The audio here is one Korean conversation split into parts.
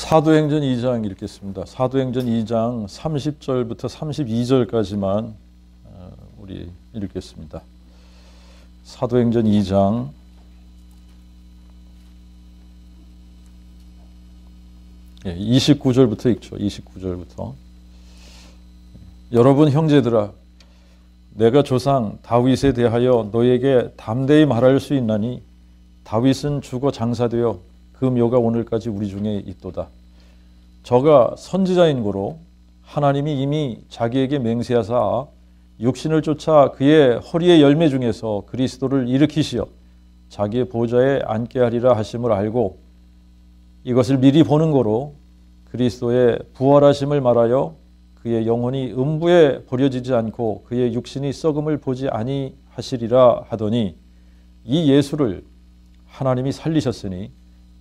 사도행전 2장 읽겠습니다. 사도행전 2장 30절부터 32절까지만 우리 읽겠습니다. 사도행전 2장 29절부터 읽죠. 29절부터. 여러분 형제들아, 내가 조상 다윗에 대하여 너에게 담대히 말할 수 있나니 다윗은 죽어 장사되어 그 묘가 오늘까지 우리 중에 있도다. 저가 선지자인 고로 하나님이 이미 자기에게 맹세하사 육신을 쫓아 그의 허리의 열매 중에서 그리스도를 일으키시어 자기의 보좌에 앉게 하리라 하심을 알고 이것을 미리 보는 고로 그리스도의 부활하심을 말하여 그의 영혼이 음부에 버려지지 않고 그의 육신이 썩음을 보지 아니하시리라 하더니 이 예수를 하나님이 살리셨으니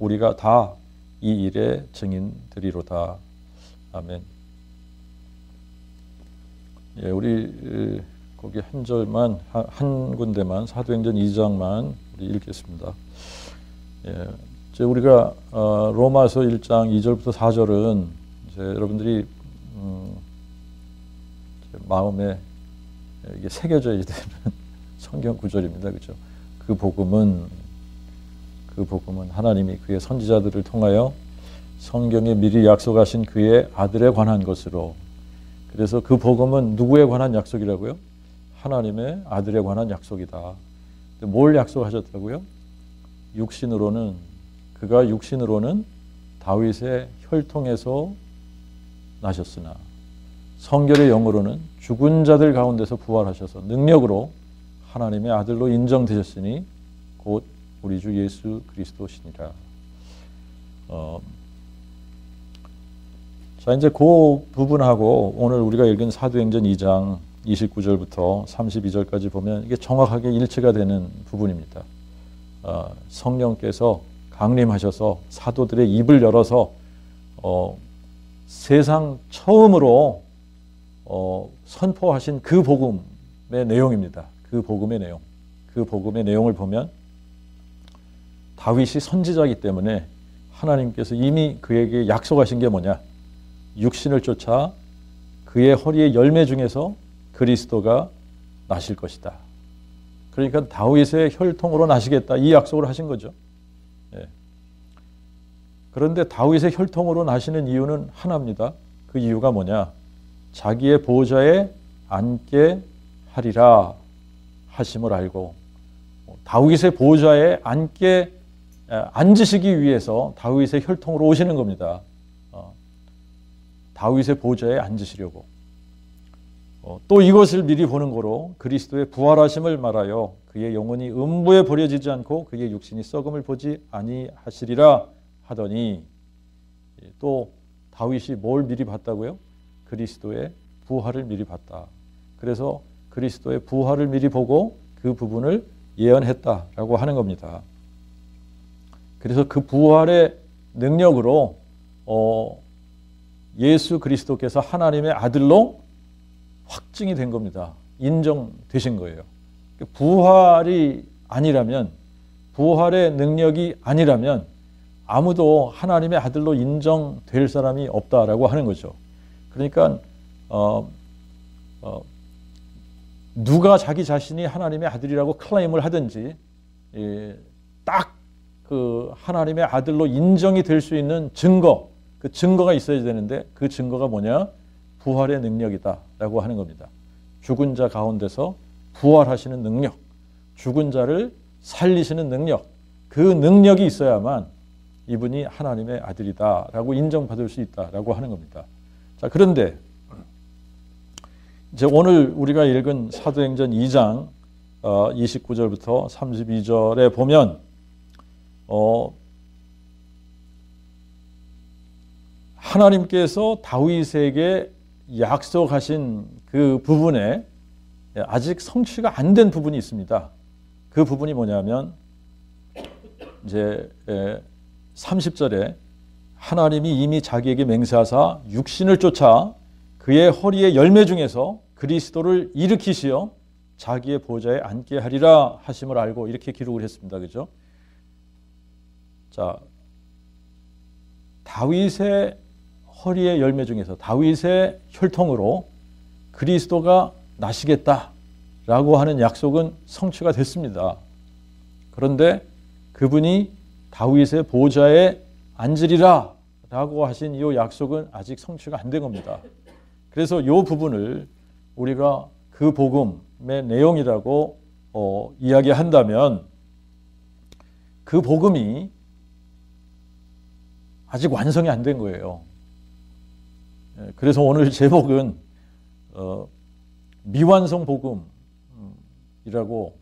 우리가 다 이 일의 증인들이로다. 아멘. 예, 우리 거기 한 절만 한 군데만 사도행전 2장만 우리 읽겠습니다. 예, 이제 우리가 로마서 1장 2절부터 4절은 이제 여러분들이 마음에 이게 새겨져야 되는 성경 구절입니다. 그렇죠? 그 복음은 하나님이 그의 선지자들을 통하여 성경에 미리 약속하신 그의 아들에 관한 것으로, 그래서 그 복음은 누구에 관한 약속이라고요? 하나님의 아들에 관한 약속이다. 뭘 약속하셨다고요? 그가 육신으로는 다윗의 혈통에서 나셨으나 성결의 영으로는 죽은 자들 가운데서 부활하셔서 능력으로 하나님의 아들로 인정되셨으니 곧 우리 주 예수 그리스도시니라. 자, 이제 그 부분하고 오늘 우리가 읽은 사도행전 2장 29절부터 32절까지 보면 이게 정확하게 일치가 되는 부분입니다. 성령께서 강림하셔서 사도들의 입을 열어서 세상 처음으로 선포하신 그 복음의 내용입니다. 그 복음의 내용. 그 복음의 내용을 보면 다윗이 선지자이기 때문에 하나님께서 이미 그에게 약속하신 게 뭐냐? 육신을 쫓아 그의 허리의 열매 중에서 그리스도가 나실 것이다. 그러니까 다윗의 혈통으로 나시겠다, 이 약속을 하신 거죠. 예. 그런데 다윗의 혈통으로 나시는 이유는 하나입니다. 그 이유가 뭐냐? 자기의 보좌에 앉게 하리라 하심을 알고 다윗의 보좌에 앉으시기 위해서 다윗의 혈통으로 오시는 겁니다. 다윗의 보좌에 앉으시려고. 또 이것을 미리 보는 거로 그리스도의 부활하심을 말하여 그의 영혼이 음부에 버려지지 않고 그의 육신이 썩음을 보지 아니하시리라 하더니, 또 다윗이 뭘 미리 봤다고요? 그리스도의 부활을 미리 봤다. 그래서 그리스도의 부활을 미리 보고 그 부분을 예언했다라고 하는 겁니다. 그래서 그 부활의 능력으로 예수 그리스도께서 하나님의 아들로 확증이 된 겁니다. 인정되신 거예요. 부활이 아니라면, 부활의 능력이 아니라면 아무도 하나님의 아들로 인정될 사람이 없다라고 하는 거죠. 그러니까 누가 자기 자신이 하나님의 아들이라고 클레임을 하든지 딱 그 하나님의 아들로 인정이 될 수 있는 증거, 그 증거가 있어야 되는데 그 증거가 뭐냐? 부활의 능력이다라고 하는 겁니다. 죽은 자 가운데서 부활하시는 능력, 죽은 자를 살리시는 능력, 그 능력이 있어야만 이분이 하나님의 아들이다라고 인정받을 수 있다라고 하는 겁니다. 자, 그런데 이제 오늘 우리가 읽은 사도행전 2장 29절부터 32절에 보면 하나님께서 다윗에게 약속하신 그 부분에 아직 성취가 안 된 부분이 있습니다. 그 부분이 뭐냐면 이제 30절에 하나님이 이미 자기에게 맹세하사 육신을 쫓아 그의 허리의 열매 중에서 그리스도를 일으키시어 자기의 보좌에 앉게 하리라 하심을 알고, 이렇게 기록을 했습니다. 그죠? 자, 다윗의 허리의 열매 중에서 다윗의 혈통으로 그리스도가 나시겠다라고 하는 약속은 성취가 됐습니다. 그런데 그분이 다윗의 보좌에 앉으리라 라고 하신 이 약속은 아직 성취가 안 된 겁니다. 그래서 이 부분을 우리가 그 복음의 내용이라고 이야기한다면 그 복음이 아직 완성이 안 된 거예요. 그래서 오늘 제목은 미완성 복음이라고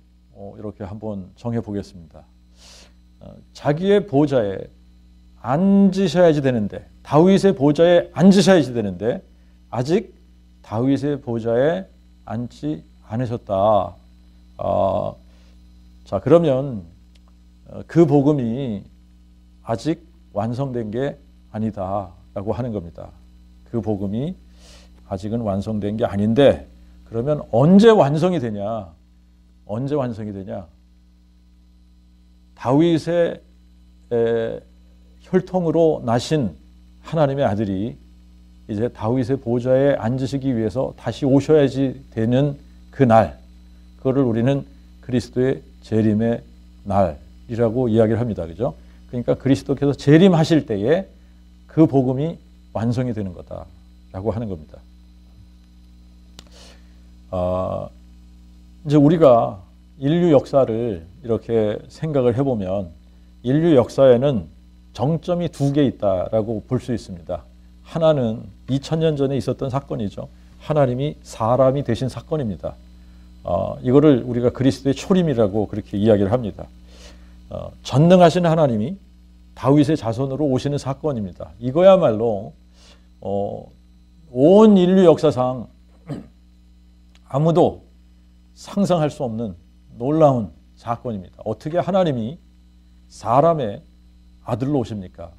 이렇게 한번 정해 보겠습니다. 자기의 보좌에 앉으셔야지 되는데, 다윗의 보좌에 앉으셔야지 되는데 아직 다윗의 보좌에 앉지 않으셨다. 자, 그러면 그 복음이 아직 완성된 게 아니다라고 하는 겁니다. 그 복음이 아직은 완성된 게 아닌데, 그러면 언제 완성이 되냐? 언제 완성이 되냐? 다윗의 혈통으로 나신 하나님의 아들이 이제 다윗의 보좌에 앉으시기 위해서 다시 오셔야지 되는 그 날, 그거를 우리는 그리스도의 재림의 날이라고 이야기를 합니다. 그죠? 그러니까 그리스도께서 재림하실 때에 그 복음이 완성이 되는 거다라고 하는 겁니다. 이제 우리가 인류 역사를 이렇게 생각을 해보면 인류 역사에는 정점이 두 개 있다라고 볼 수 있습니다. 하나는 2000년 전에 있었던 사건이죠. 하나님이 사람이 되신 사건입니다. 이거를 우리가 그리스도의 초림이라고 그렇게 이야기를 합니다. 전능하신 하나님이 다윗의 자손으로 오시는 사건입니다. 이거야말로 온 인류 역사상 아무도 상상할 수 없는 놀라운 사건입니다. 어떻게 하나님이 사람의 아들로 오십니까?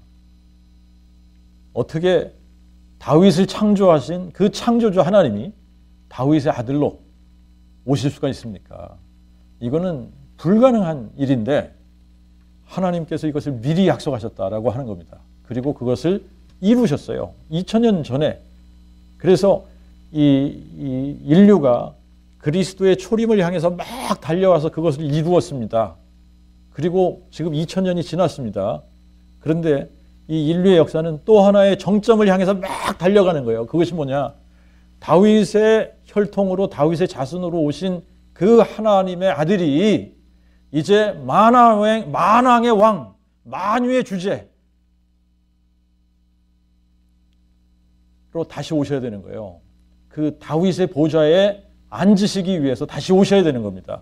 어떻게 다윗을 창조하신 그 창조주 하나님이 다윗의 아들로 오실 수가 있습니까? 이거는 불가능한 일인데 하나님께서 이것을 미리 약속하셨다라고 하는 겁니다. 그리고 그것을 이루셨어요. 2000년 전에. 그래서 이 인류가 그리스도의 초림을 향해서 막 달려와서 그것을 이루었습니다. 그리고 지금 2000년이 지났습니다. 그런데 이 인류의 역사는 또 하나의 정점을 향해서 막 달려가는 거예요. 그것이 뭐냐? 다윗의 혈통으로 다윗의 자손으로 오신 그 하나님의 아들이 이제 만왕의 왕, 만유의 주제로 다시 오셔야 되는 거예요. 그 다윗의 보좌에 앉으시기 위해서 다시 오셔야 되는 겁니다.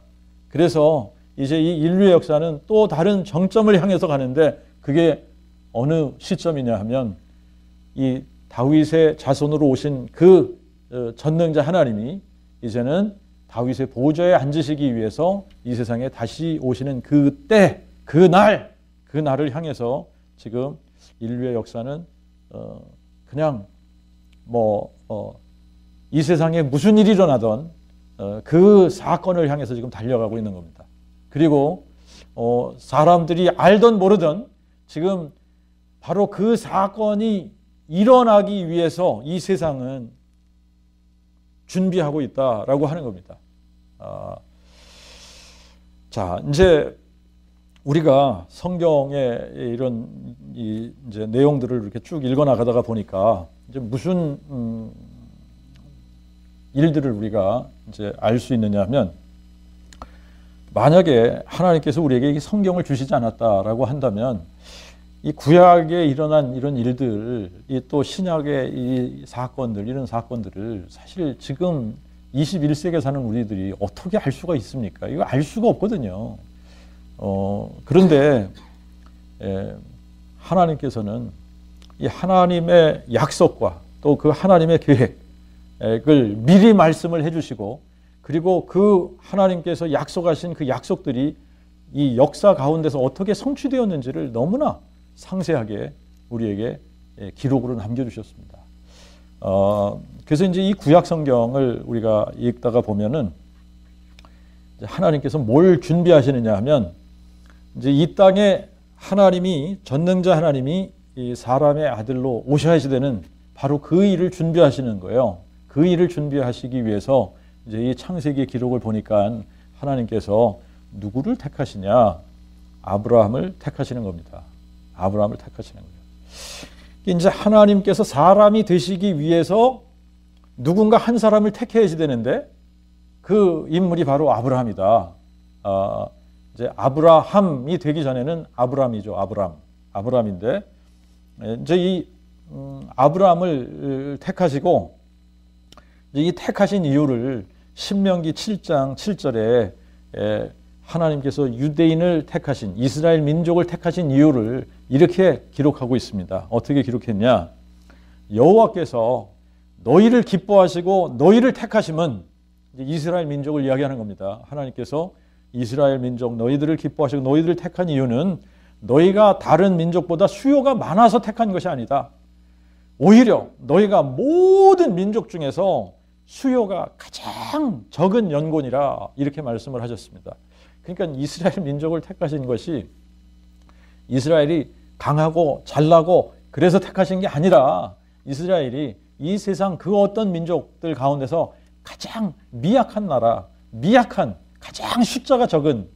그래서 이제 이 인류의 역사는 또 다른 정점을 향해서 가는데 그게 어느 시점이냐 하면 이 다윗의 자손으로 오신 그 전능자 하나님이 이제는 다윗의 보좌에 앉으시기 위해서 이 세상에 다시 오시는 그때, 그 날을 향해서 지금 인류의 역사는 그냥 이 세상에 무슨 일이 일어나던 그 사건을 향해서 지금 달려가고 있는 겁니다. 그리고 사람들이 알던 모르던 지금 바로 그 사건이 일어나기 위해서 이 세상은 준비하고 있다라고 하는 겁니다. 자, 이제 우리가 성경의 이런 이제 내용들을 이렇게 쭉 읽어 나가다가 보니까 이제 무슨 일들을 우리가 이제 알 수 있느냐면, 만약에 하나님께서 우리에게 이 성경을 주시지 않았다라고 한다면 이 구약에 일어난 이런 일들, 또 신약의 이 사건들, 이런 사건들을 사실 지금 21세기에 사는 우리들이 어떻게 알 수가 있습니까? 이거 알 수가 없거든요. 그런데 하나님께서는 이 하나님의 약속과 또 그 하나님의 계획을 미리 말씀을 해주시고, 그리고 그 하나님께서 약속하신 그 약속들이 이 역사 가운데서 어떻게 성취되었는지를 너무나 상세하게 우리에게 기록으로 남겨주셨습니다. 그래서 이제 이 구약 성경을 우리가 읽다가 보면은 하나님께서 뭘 준비하시느냐 하면, 이제 이 땅에 하나님이, 전능자 하나님이 이 사람의 아들로 오셔야지 되는 바로 그 일을 준비하시는 거예요. 그 일을 준비하시기 위해서 이제 이 창세기 기록을 보니까 하나님께서 누구를 택하시냐? 아브라함을 택하시는 겁니다. 아브라함을 택하시는 거예요. 이제 하나님께서 사람이 되시기 위해서 누군가 한 사람을 택해야지 되는데 그 인물이 바로 아브라함이다. 이제 아브라함이 되기 전에는 아브람이죠. 아브람인데 이제 이 아브라함을 택하시고 이 택하신 이유를 신명기 7장 7절에 하나님께서 유대인을 택하신 이스라엘 민족을 택하신 이유를 이렇게 기록하고 있습니다. 어떻게 기록했냐? 여호와께서 너희를 기뻐하시고 너희를 택하심은 이스라엘 민족을 이야기하는 겁니다. 하나님께서 이스라엘 민족 너희들을 기뻐하시고 너희들을 택한 이유는 너희가 다른 민족보다 수요가 많아서 택한 것이 아니다. 오히려 너희가 모든 민족 중에서 수요가 가장 적은 연곤이라 이렇게 말씀을 하셨습니다. 그러니까 이스라엘 민족을 택하신 것이 이스라엘이 강하고 잘나고 그래서 택하신 게 아니라 이스라엘이 이 세상 그 어떤 민족들 가운데서 가장 미약한 나라, 미약한 가장 숫자가 적은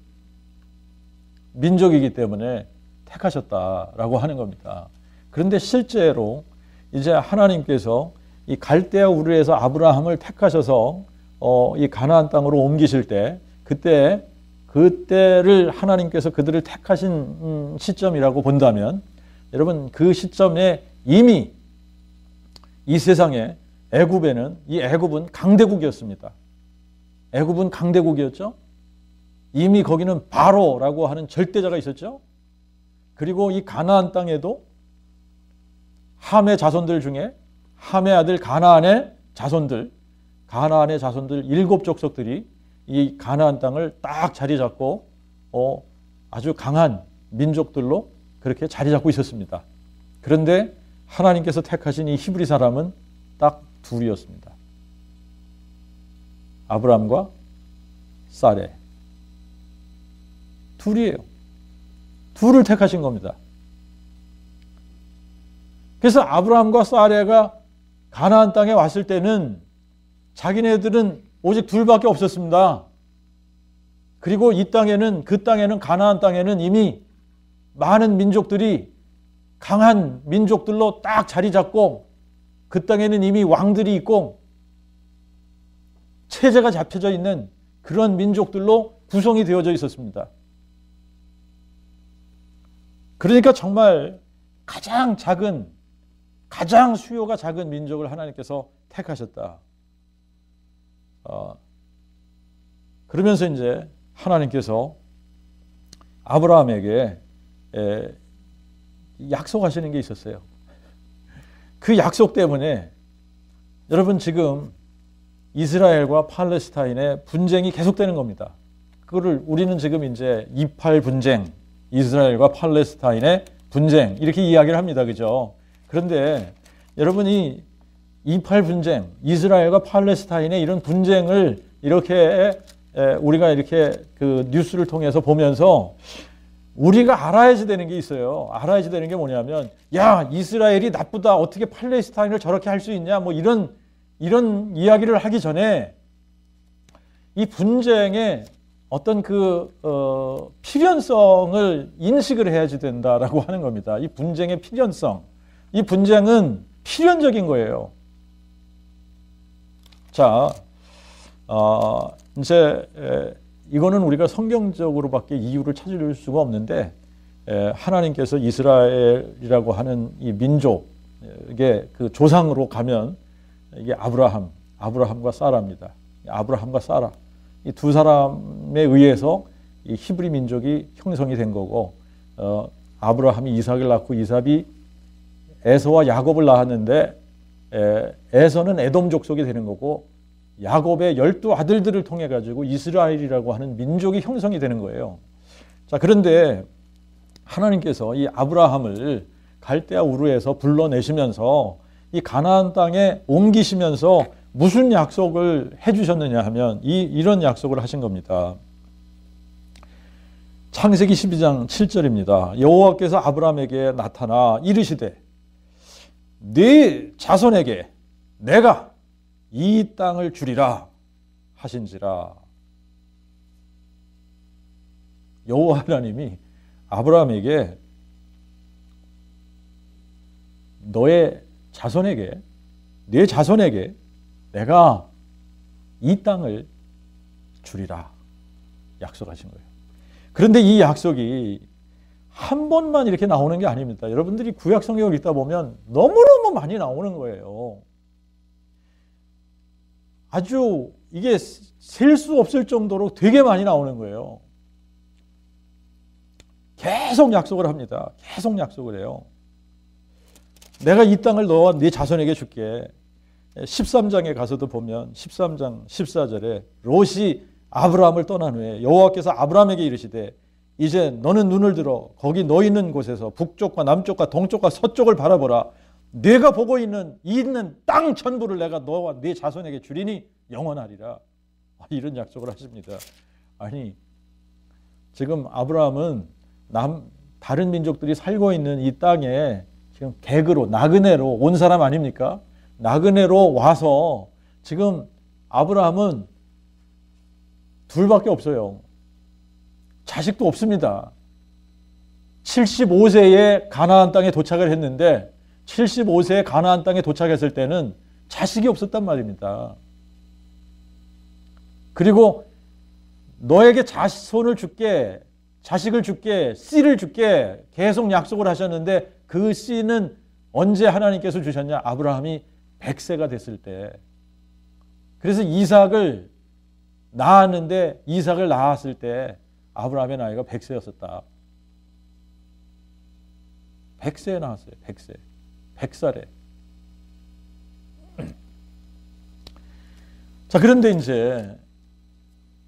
민족이기 때문에 택하셨다라고 하는 겁니다. 그런데 실제로 이제 하나님께서 이 갈대아 우르에서 아브라함을 택하셔서 이 가나안 땅으로 옮기실 때 그때를 하나님께서 그들을 택하신 시점이라고 본다면 여러분 그 시점에 이미 이 세상에 애굽은 강대국이었습니다. 애굽은 강대국이었죠. 이미 거기는 바로라고 하는 절대자가 있었죠. 그리고 이 가나안 땅에도 함의 자손들 중에 함의 아들 가나안의 자손들 7 족속들이 이 가나안 땅을 딱 자리 잡고 아주 강한 민족들로 그렇게 자리 잡고 있었습니다. 그런데 하나님께서 택하신 이 히브리 사람은 딱 둘이었습니다. 아브라함과 사레. 둘이에요. 둘을 택하신 겁니다. 그래서 아브라함과 사레가 가나안 땅에 왔을 때는 자기네들은 오직 둘밖에 없었습니다. 그리고 그 땅에는 가나안 땅에는 이미 많은 민족들이 강한 민족들로 딱 자리 잡고 그 땅에는 이미 왕들이 있고 체제가 잡혀져 있는 그런 민족들로 구성이 되어져 있었습니다. 그러니까 정말 가장 수요가 작은 민족을 하나님께서 택하셨다. 그러면서 이제 하나님께서 아브라함에게 약속하시는 게 있었어요. 그 약속 때문에 여러분 지금 이스라엘과 팔레스타인의 분쟁이 계속되는 겁니다. 그거를 우리는 지금 이제 28 분쟁, 이스라엘과 팔레스타인의 분쟁 이렇게 이야기를 합니다. 그죠? 그런데 여러분이 28 분쟁, 이스라엘과 팔레스타인의 이런 분쟁을 이렇게 우리가 이렇게 그 뉴스를 통해서 보면서 우리가 알아야지 되는 게 있어요. 알아야지 되는 게 뭐냐면 야, 이스라엘이 나쁘다. 어떻게 팔레스타인을 저렇게 할 수 있냐. 뭐 이런 이야기를 하기 전에 이 분쟁의 어떤 필연성을 인식을 해야지 된다라고 하는 겁니다. 이 분쟁의 필연성. 이 분쟁은 필연적인 거예요. 자, 이제 이거는 우리가 성경적으로밖에 이유를 찾을 수가 없는데 하나님께서 이스라엘이라고 하는 이 민족의 그 조상으로 가면 이게 아브라함과 사라입니다. 아브라함과 사라 이 두 사람에 의해서 이 히브리 민족이 형성이 된 거고 아브라함이 이삭을 낳고 이삭이 에서와 야곱을 낳았는데 에서는 에돔 족속이 되는 거고 야곱의 12 아들들을 통해 가지고 이스라엘이라고 하는 민족이 형성이 되는 거예요. 자, 그런데 하나님께서 이 아브라함을 갈대아 우르에서 불러내시면서 이 가나안 땅에 옮기시면서 무슨 약속을 해주셨느냐 하면 이런 약속을 하신 겁니다. 창세기 12장 7절입니다. 여호와께서 아브라함에게 나타나 이르시되 네 자손에게 내가 이 땅을 주리라 하신지라. 여호와 하나님이 아브라함에게 너의 자손에게, 네 자손에게 내가 이 땅을 주리라 약속하신 거예요. 그런데 이 약속이 한 번만 이렇게 나오는 게 아닙니다. 여러분들이 구약 성경을 읽다 보면 너무너무 많이 나오는 거예요. 아주 이게 셀 수 없을 정도로 되게 많이 나오는 거예요. 계속 약속을 합니다. 계속 약속을 해요. 내가 이 땅을 너와 네 자손에게 줄게. 13장에 가서도 보면 13장 14절에 롯이 아브라함을 떠난 후에 여호와께서 아브라함에게 이르시되 이제 너는 눈을 들어 거기 너 있는 곳에서 북쪽과 남쪽과 동쪽과 서쪽을 바라보라. 내가 보고 있는 땅 전부를 내가 너와 네 자손에게 주리니 영원하리라. 이런 약속을 하십니다. 아니 지금 아브라함은 다른 민족들이 살고 있는 이 땅에 지금 객으로 나그네로 온 사람 아닙니까? 나그네로 와서 지금 아브라함은 둘밖에 없어요. 자식도 없습니다. 75세에 가나안 땅에 도착을 했는데 75세에 가나안 땅에 도착했을 때는 자식이 없었단 말입니다. 그리고 너에게 자손을 줄게, 자식을 줄게, 씨를 줄게 계속 약속을 하셨는데 그 씨는 언제 하나님께서 주셨냐? 아브라함이 100세가 됐을 때. 그래서 이삭을 낳았는데 이삭을 낳았을 때 아브라함의 나이가 100세였었다. 100세에 낳았어요. 100세. 100살에. 자, 그런데 이제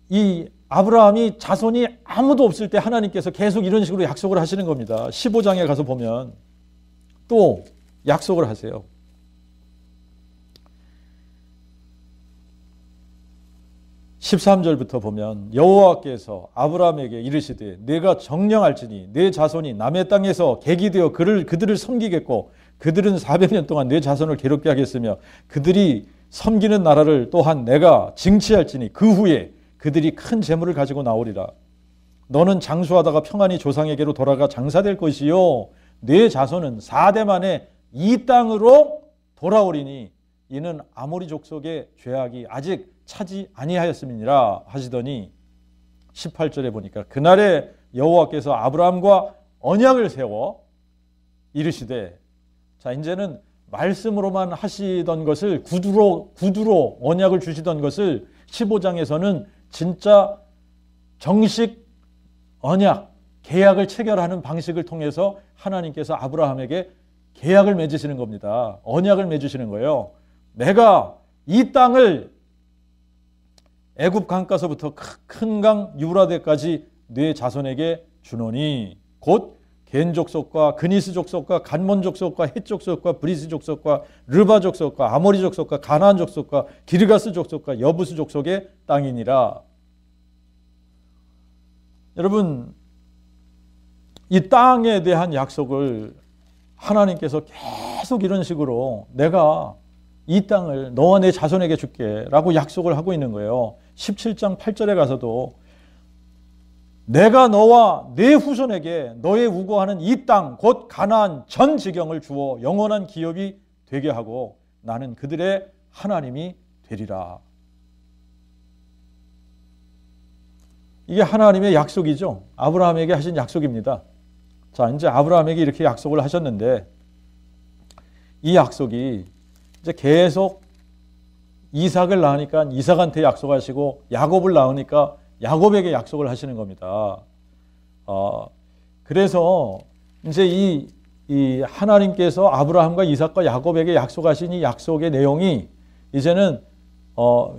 이 아브라함이 자손이 아무도 없을 때 하나님께서 계속 이런 식으로 약속을 하시는 겁니다. 15장에 가서 보면 또 약속을 하세요. 13절부터 보면 여호와께서 아브라함에게 이르시되 내가 정령할지니 내 자손이 남의 땅에서 객이 되어 그들을 섬기겠고 그들은 400년 동안 내 자손을 괴롭게 하겠으며 그들이 섬기는 나라를 또한 내가 징치할지니 그 후에 그들이 큰 재물을 가지고 나오리라. 너는 장수하다가 평안히 조상에게로 돌아가 장사될 것이요 내 자손은 4대 만에 이 땅으로 돌아오리니 이는 아모리 족속의 죄악이 아직 차지 아니하였음이니라 하시더니 18절에 보니까 그날에 여호와께서 아브라함과 언약을 세워 이르시되, 자 이제는 말씀으로만 하시던 것을 구두로 언약을 주시던 것을 15장에서는 진짜 정식 언약, 계약을 체결하는 방식을 통해서 하나님께서 아브라함에게 계약을 맺으시는 겁니다. 언약을 맺으시는 거예요. 내가 이 땅을 애굽 강가서부터 큰 강 유브라데까지 네 자손에게 주노니 곧 겐 족속과 그니스 족속과 간몬 족속과 헷 족속과 브리스 족속과 르바 족속과 아모리 족속과 가나안 족속과 기르가스 족속과 여부스 족속의 땅이니라. 여러분, 이 땅에 대한 약속을 하나님께서 계속 이런 식으로 내가 이 땅을 너와 내 자손에게 줄게 라고 약속을 하고 있는 거예요. 17장 8절에 가서도 내가 너와 내 후손에게 너의 우거하는 이 땅 곧 가나안 전 지경을 주어 영원한 기업이 되게 하고 나는 그들의 하나님이 되리라. 이게 하나님의 약속이죠. 아브라함에게 하신 약속입니다. 자, 이제 아브라함에게 이렇게 약속을 하셨는데 이 약속이 이제 계속 이삭을 낳으니까 이삭한테 약속하시고 야곱을 낳으니까 야곱에게 약속을 하시는 겁니다. 그래서 이제 이 하나님께서 아브라함과 이삭과 야곱에게 약속하신 이 약속의 내용이 이제는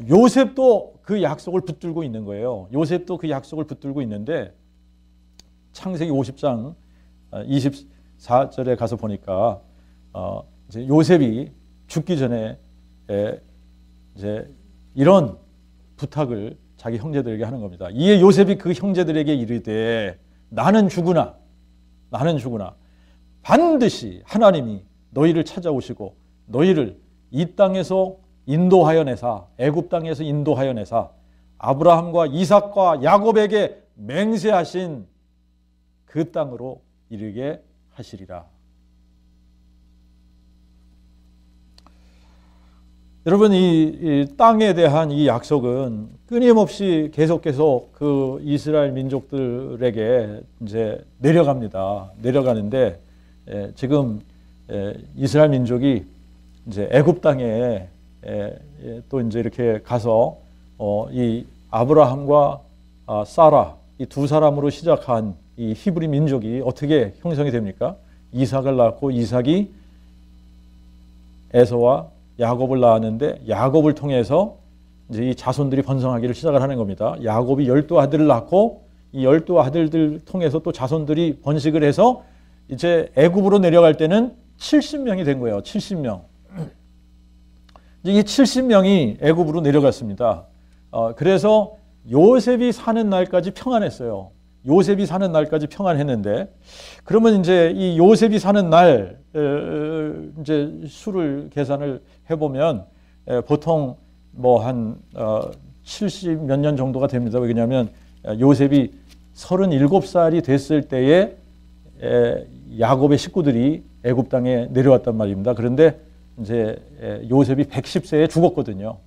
요셉도 그 약속을 붙들고 있는 거예요. 요셉도 그 약속을 붙들고 있는데 창세기 50장 24절에 가서 보니까 이제 요셉이 죽기 전에 이제 이런 부탁을 자기 형제들에게 하는 겁니다. 이에 요셉이 그 형제들에게 이르되 나는 죽으나 반드시 하나님이 너희를 찾아오시고 너희를 이 땅에서 인도하여 내사, 애굽 땅에서 인도하여 내사 아브라함과 이삭과 야곱에게 맹세하신 그 땅으로 이르게 하시리라. 여러분, 이 땅에 대한 이 약속은 끊임없이 계속 그 이스라엘 민족들에게 이제 내려가는데 지금 이스라엘 민족이 이제 애굽 땅에 또 이제 이렇게 가서 이 아브라함과 사라 이 두 사람으로 시작한 이 히브리 민족이 어떻게 형성이 됩니까? 이삭을 낳고 이삭이 에서와 야곱을 낳았는데 야곱을 통해서 이제 이 자손들이 번성하기를 시작을 하는 겁니다. 야곱이 12아들을 낳고 이 12아들들 통해서 또 자손들이 번식을 해서 이제 애굽으로 내려갈 때는 70명이 된 거예요. 70명. 이 70명이 애굽으로 내려갔습니다. 그래서 요셉이 사는 날까지 평안했어요. 요셉이 사는 날까지 평안했는데, 그러면 이제 이 요셉이 사는 날 이제 수를 계산을 해보면 보통 뭐 한 70 몇 년 정도가 됩니다. 왜냐하면 요셉이 37살이 됐을 때에 야곱의 식구들이 애굽 땅에 내려왔단 말입니다. 그런데 이제 요셉이 110세에 죽었거든요.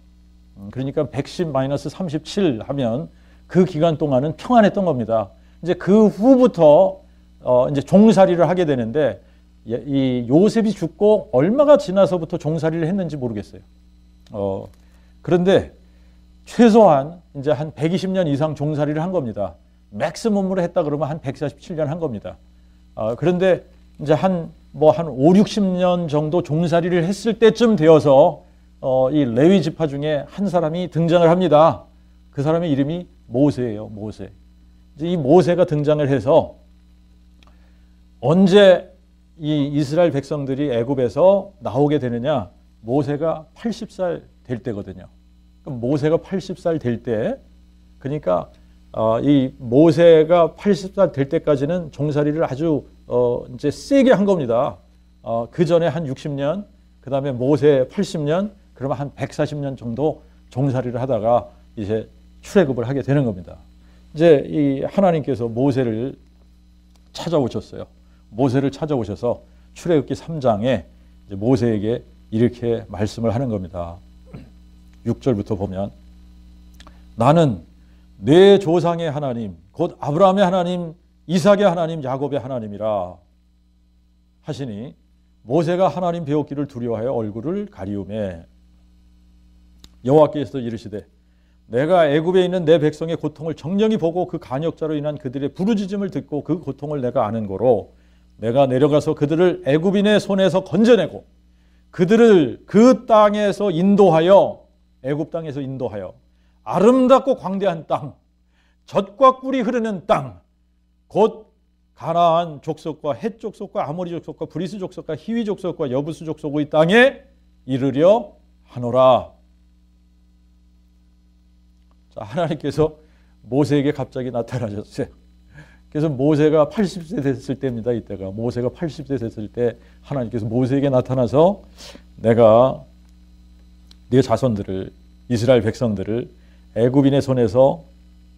그러니까 110-37 하면 그 기간 동안은 평안했던 겁니다. 이제 그 후부터 이제 종살이를 하게 되는데 이 요셉이 죽고 얼마가 지나서부터 종살이를 했는지 모르겠어요. 그런데 최소한 이제 한 120년 이상 종살이를 한 겁니다. 맥시멈으로 했다 그러면 한 147년 한 겁니다. 그런데 이제 한 5, 60년 정도 종살이를 했을 때쯤 되어서 이 레위 지파 중에 한 사람이 등장을 합니다. 그 사람의 이름이 모세예요. 모세. 이제 이 모세가 등장을 해서 언제 이 이스라엘 백성들이 애굽에서 나오게 되느냐? 모세가 80살 될 때거든요. 그럼 모세가 80살 될 때, 그러니까 이 모세가 80살 될 때까지는 종살이를 아주 이제 세게 한 겁니다. 그 전에 한 60년, 그 다음에 모세 80년, 그러면 한 140년 정도 종살이를 하다가 이제 출애굽을 하게 되는 겁니다. 이제 이 하나님께서 모세를 찾아오셨어요. 모세를 찾아오셔서 출애굽기 3장에 이제 모세에게 이렇게 말씀을 하는 겁니다. 6절부터 보면 나는 내 조상의 하나님 곧 아브라함의 하나님 이삭의 하나님 야곱의 하나님이라 하시니 모세가 하나님 배웠기를 두려워하여 얼굴을 가리우매 여호와께서 이르시되 내가 애굽에 있는 내 백성의 고통을 정령히 보고 그 간역자로 인한 그들의 부르짖음을 듣고 그 고통을 내가 아는 고로 내가 내려가서 그들을 애굽인의 손에서 건져내고 그들을 그 땅에서 인도하여 애굽 땅에서 인도하여 아름답고 광대한 땅 젖과 꿀이 흐르는 땅 곧 가나안 족속과 헷 족속과 아모리 족속과 브리스 족속과 히위 족속과 여부스 족속의 땅에 이르려 하노라. 자, 하나님께서 모세에게 갑자기 나타나셨어요. 그래서 모세가 80세 됐을 때입니다. 이때가 모세가 80세 됐을 때 하나님께서 모세에게 나타나서 내가 네 자손들을 이스라엘 백성들을 애굽인의 손에서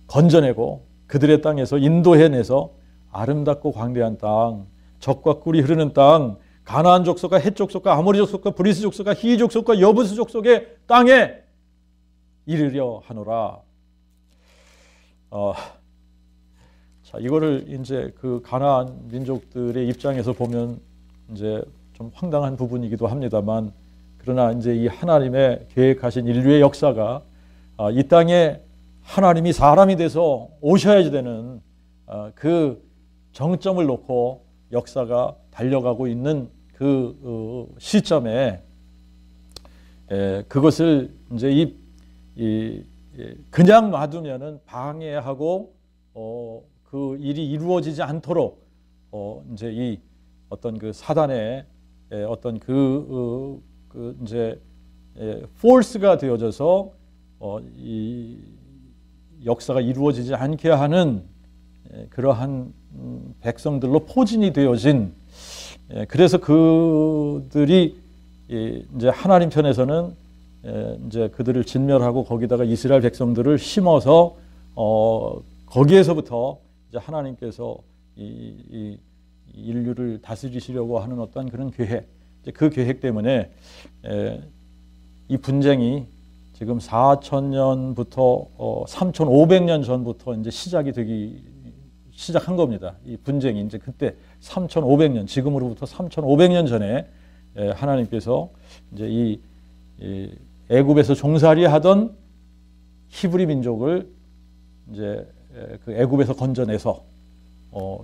건져내고 그들의 땅에서 인도해내서 아름답고 광대한 땅 젖과 꿀이 흐르는 땅 가나안 족속과 헷 족속과 아모리 족속과 브리스 족속과 히위 족속과 여부스 족속의 땅에 이르려 하노라. 자, 이거를 이제 그 가나안 민족들의 입장에서 보면 이제 좀 황당한 부분이기도 합니다만, 그러나 이제 이 하나님의 계획하신 인류의 역사가 이 땅에 하나님이 사람이 돼서 오셔야 되는 그 정점을 놓고 역사가 달려가고 있는 그 시점에 그것을 이제 그냥 놔두면은 방해하고 그 일이 이루어지지 않도록 이제 이 어떤 그 사단의 어떤 그 이제 포스가 되어져서 이 역사가 이루어지지 않게 하는 그러한 백성들로 포진이 되어진, 그래서 그들이 이제 하나님 편에서는 이제 그들을 진멸하고 거기다가 이스라엘 백성들을 심어서 거기에서부터 이제 하나님께서 이 인류를 다스리시려고 하는 어떤 그런 계획, 그 계획 때문에 이 분쟁이 지금 4,000년부터 3,500년 전부터 이제 시작한 겁니다. 이 분쟁이 이제 그때 3,500년, 지금으로부터 3,500년 전에 하나님께서 이제 이 애굽에서 종살이 하던 히브리 민족을 이제 그 애굽에서 건져내서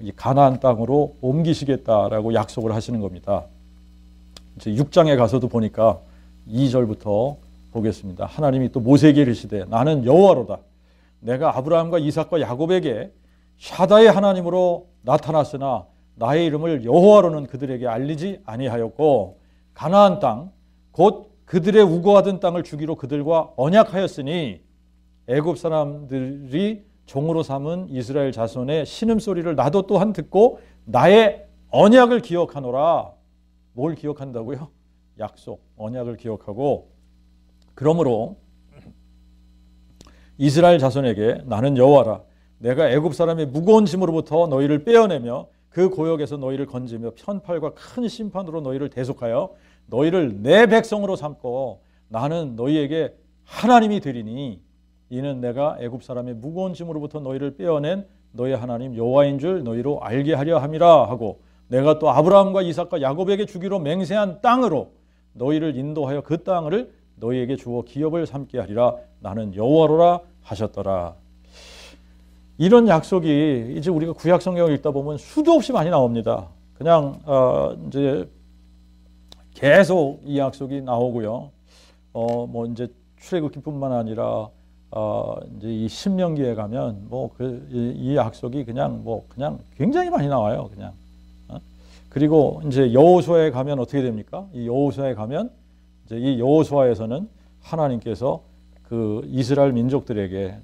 이 가나안 땅으로 옮기시겠다라고 약속을 하시는 겁니다. 이제 6장에 가서도 보니까 2절부터 보겠습니다. 하나님이 또 모세에게 이르시되 나는 여호와로다. 내가 아브라함과 이삭과 야곱에게 샤다의 하나님으로 나타났으나 나의 이름을 여호와로는 그들에게 알리지 아니하였고 가나안 땅 곧 그들의 우거하던 땅을 주기로 그들과 언약하였으니 애굽 사람들이 종으로 삼은 이스라엘 자손의 신음소리를 나도 또한 듣고 나의 언약을 기억하노라. 뭘 기억한다고요? 약속, 언약을 기억하고 그러므로 이스라엘 자손에게 나는 여호와라. 내가 애굽 사람의 무거운 짐으로부터 너희를 빼어내며 그 고역에서 너희를 건지며 편팔과 큰 심판으로 너희를 대속하여 너희를 내 백성으로 삼고 나는 너희에게 하나님이 되리니 이는 내가 애굽 사람의 무거운 짐으로부터 너희를 빼어낸 너희 하나님 여호와인 줄 너희로 알게 하려 함이라 하고 내가 또 아브라함과 이삭과 야곱에게 주기로 맹세한 땅으로 너희를 인도하여 그 땅을 너희에게 주어 기업을 삼게 하리라. 나는 여호와로라 하셨더라. 이런 약속이 이제 우리가 구약 성경을 읽다 보면 수도 없이 많이 나옵니다. 그냥 이제 계속 이 약속이 나오고요. 뭐 이제 출애굽기뿐만 아니라 이제 이 신명기에 가면 뭐 이 약속이 그냥 굉장히 많이 나와요. 그냥. 그리고 이제 여호수아에 가면 어떻게 됩니까? 이 여호수아에 가면 이제 이 여호수아에서는 하나님께서 그 이스라엘 민족들에게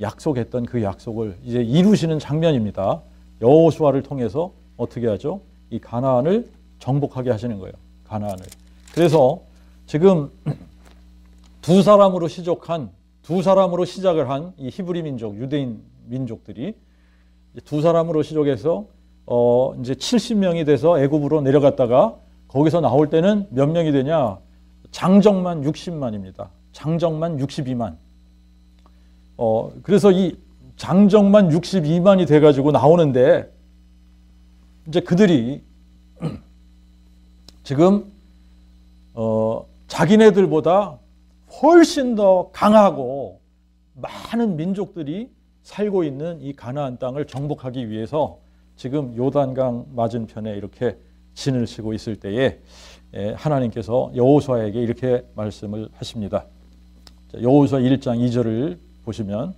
약속했던 그 약속을 이제 이루시는 장면입니다. 여호수아를 통해서 어떻게 하죠? 이 가나안을 정복하게 하시는 거예요. 가나안을. 그래서 지금 두 사람으로 시작을 한 이 히브리 민족, 유대인 민족들이 두 사람으로 시작해서 이제 70명이 돼서 애굽으로 내려갔다가 거기서 나올 때는 몇 명이 되냐? 장정만 60만입니다. 장정만 62만. 그래서 이 장정만 62만이 돼가지고 나오는데 이제 그들이 지금 자기네들보다 훨씬 더 강하고 많은 민족들이 살고 있는 이 가나안 땅을 정복하기 위해서 지금 요단강 맞은편에 이렇게 진을 치고 있을 때에 하나님께서 여호수아에게 이렇게 말씀을 하십니다. 여호수아 1장 2절을 보시면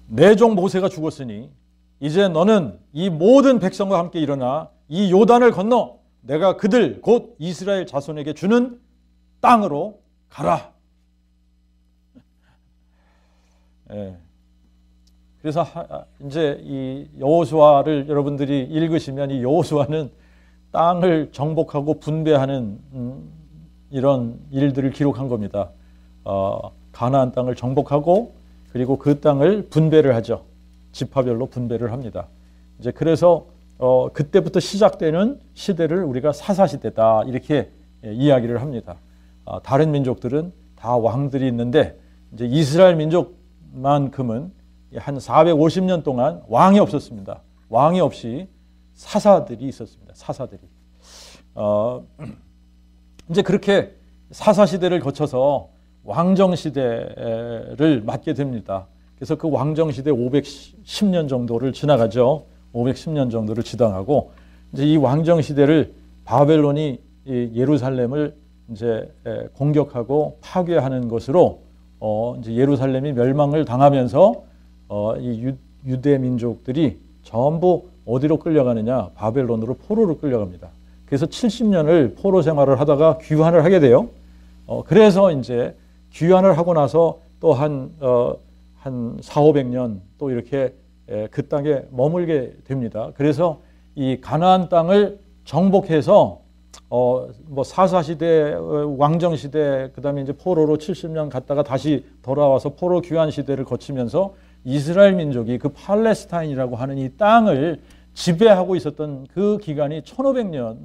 내 종 모세가 죽었으니 이제 너는 이 모든 백성과 함께 일어나 이 요단을 건너 내가 그들 곧 이스라엘 자손에게 주는 땅으로 가라. 그래서 이제 이 여호수아를 여러분들이 읽으시면 이 여호수아는 땅을 정복하고 분배하는 이런 일들을 기록한 겁니다. 가나안 땅을 정복하고 그리고 그 땅을 분배를 하죠. 지파별로 분배를 합니다. 이제 그래서 그때부터 시작되는 시대를 우리가 사사시대다 이렇게 이야기를 합니다. 다른 민족들은 다 왕들이 있는데 이제 이스라엘 민족만큼은 한 450년 동안 왕이 없었습니다. 왕이 없이 사사들이 있었습니다. 사사들이. 이제 그렇게 사사시대를 거쳐서 왕정시대를 맞게 됩니다. 그래서 그 왕정시대 510년 정도를 지나가죠. 510년 정도를 지나가고 이제 이 왕정시대를 바벨론이 예루살렘을 이제 공격하고 파괴하는 것으로 이제 예루살렘이 멸망을 당하면서 이 유대 민족들이 전부 어디로 끌려가느냐? 바벨론으로 포로로 끌려갑니다. 그래서 70년을 포로 생활을 하다가 귀환을 하게 돼요. 그래서 이제 귀환을 하고 나서 또 한 한 400~500년 또 이렇게 그 땅에 머물게 됩니다. 그래서 이 가나안 땅을 정복해서 뭐 사사시대, 왕정시대, 그 다음에 이제 포로로 70년 갔다가 다시 돌아와서 포로 귀환 시대를 거치면서 이스라엘 민족이 그 팔레스타인이라고 하는 이 땅을 지배하고 있었던 그 기간이 1500년